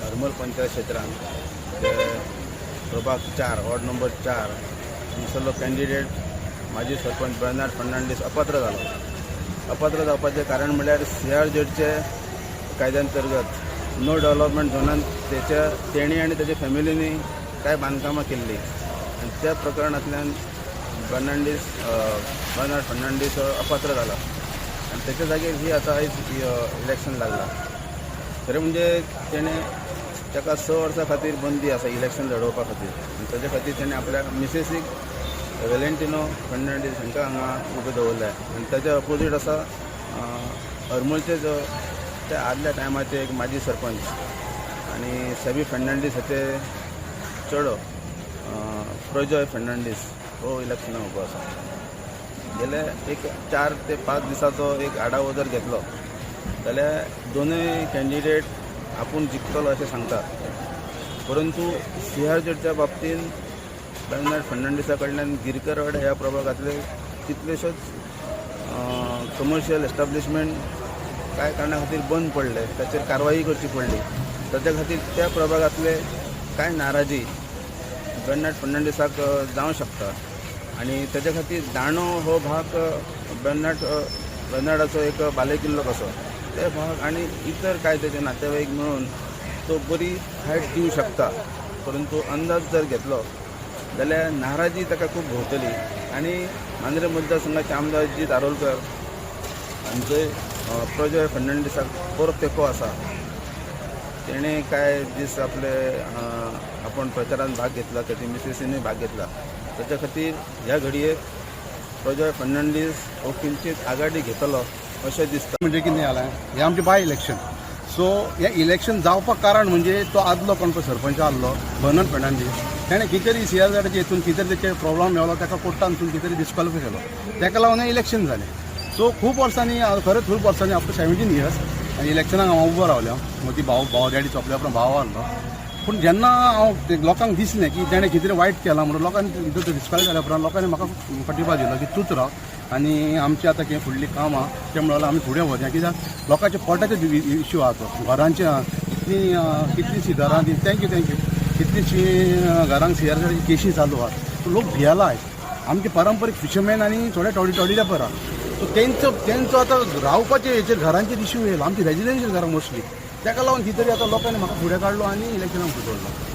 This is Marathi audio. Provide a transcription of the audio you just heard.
हरमल पंचायत क्षेत्रांत जे प्रभाग 4 वॉर्ड नंबर 4 हांगसरलो कॅन्डिडेट माजी सरपंच बर्नार्ड फर्नांडीस अपात्र जालो. अपात्र जावपाचें कारण म्हणल्यार CRZचे कायद्यांतर्गत नो डेव्हलपमेंट झोनान तेणी आनी तेजे फॅमिलीनी कांय बांदकामां केल्लीं आनी त्या प्रकरणांतल्यान बर्नार्ड फर्नांडीस अपात्र जाला आनी तेच्या जागेर ही आतां आयज इलेक्शन लागला. खरें म्हणजे तेणें ताका 6 वर्सां खातीर बंदी आसा इलेक्शन लडोवपा खातीर आनी ताचे खातीर तेणें आपल्या मिसेसीक वेलेंटिनो फर्नांडीस हांकां हांगा उबें दवरल्या आनी ताच्या अपोजीट आसा हरमलचे जो ते आदल्या टायमाचे एक माजी सरपंच आनी सबी फर्नांडीस हाचे चेडो प्रजय फर्नांडीस हो इलेक्शनाक उबो आसा. गेले एक 4 ते 5 दिसाचो एक आढावो जर घेतलो जाल्यार दोनूय कॅन्डिडेट आपूण जिखतलो अशें सांगतात, परंतु CRZच्या बाबतीन बर्नार्ड फर्नांडीसा कडल्यान गिरकर वाडा ह्या प्रभागांतले कितलेशेच कमर्शियल एस्टाब्लिशमेंट कांय कारणां खातीर बंद पडले, ताचेर कारवाई करची पडली. ताच्या खातीर त्या प्रभागांतले कांय नाराजी बर्नार्ड फर्नांडीसाक जावं शकता आनी ताच्या खातीर दांडो हो भाग बर्नार्डाचो एक बालेकिल्लो कसो ते भाग आनी इतर कांय तेजे नातेवाईक मेळून तो बरी हायट दिवं शकता. परंतु अंदाज जर घेतलो जाल्यार नाराजी ताका खूब भोंवतली आनी मांद्रे मतदारसंघाचे आमदार अजित आरोलकर हांचोय प्रजय फर्नांडीसाक बरो तेंको आसा. तेणें कांय दीस आपले आपण प्रचारांत भाग घेतला, ताची मिसेसीनूय भाग घेतला. ताच्या खातीर ह्या घडयेक प्रजय फर्नांडीस हो किंचीत आघाडी घेतलो अशें दिसता. म्हणजे कितें जालां हें आमचें बाय इलेक्शन. सो हें इलेक्शन जावपाक कारण म्हणजे तो आदलो कोण पळय सरपंच आसलो बर्नार्ड फर्नांडीस ताणें कितें तरी CRZच्या हितून कितें तेचे प्रॉब्लम मेळ्ळो, ताका कोर्टांतून कितें तरी डिस्क्वॉलिफाय केलो, ताका लागून हें इलेक्शन जालें. सो खूब वर्सांनी खरेंच खूब वर्सांनी आफ्टर 17 इयर्स आनी इलेक्शनाक हांव उबो रावलो. म्हजी भाव डॅडी चोपल्या उपरांत भाव आहलो. पूण जेन्ना हांव लोकांक दिसलें की तेणें कितें तरी वायट केलां म्हणून लोकांनी डिस्क्वॉलिफाय जाल्या उपरांत लोकांनी म्हाका पाठिंबा दिलो की तूंच राव आनी आमची आतां कितें फुडलीं कामां तें म्हणून आमी फुडें वचया. कित्याक लोकांचे पोटाचे इश्यू आहा तो घरांचे कितलींशीं घरां थँक्यू कितलींशीं घरांक CRZची केशी चालू आहा. लोक भियेला आमचे पारंपारीक फिशरमॅन आनी थोडे टॉडी लेबर आहा. सो तेंचो आतां रावपाचे हेचेर घरांचेर इश्यू येयला आमची रेजिडेन्शियल घरां मोस्टली. ताका लागून कितें तरी आतां लोकांनी म्हाका फुडें काडलो आनी इलेक्शनाक फुडें दवरलो.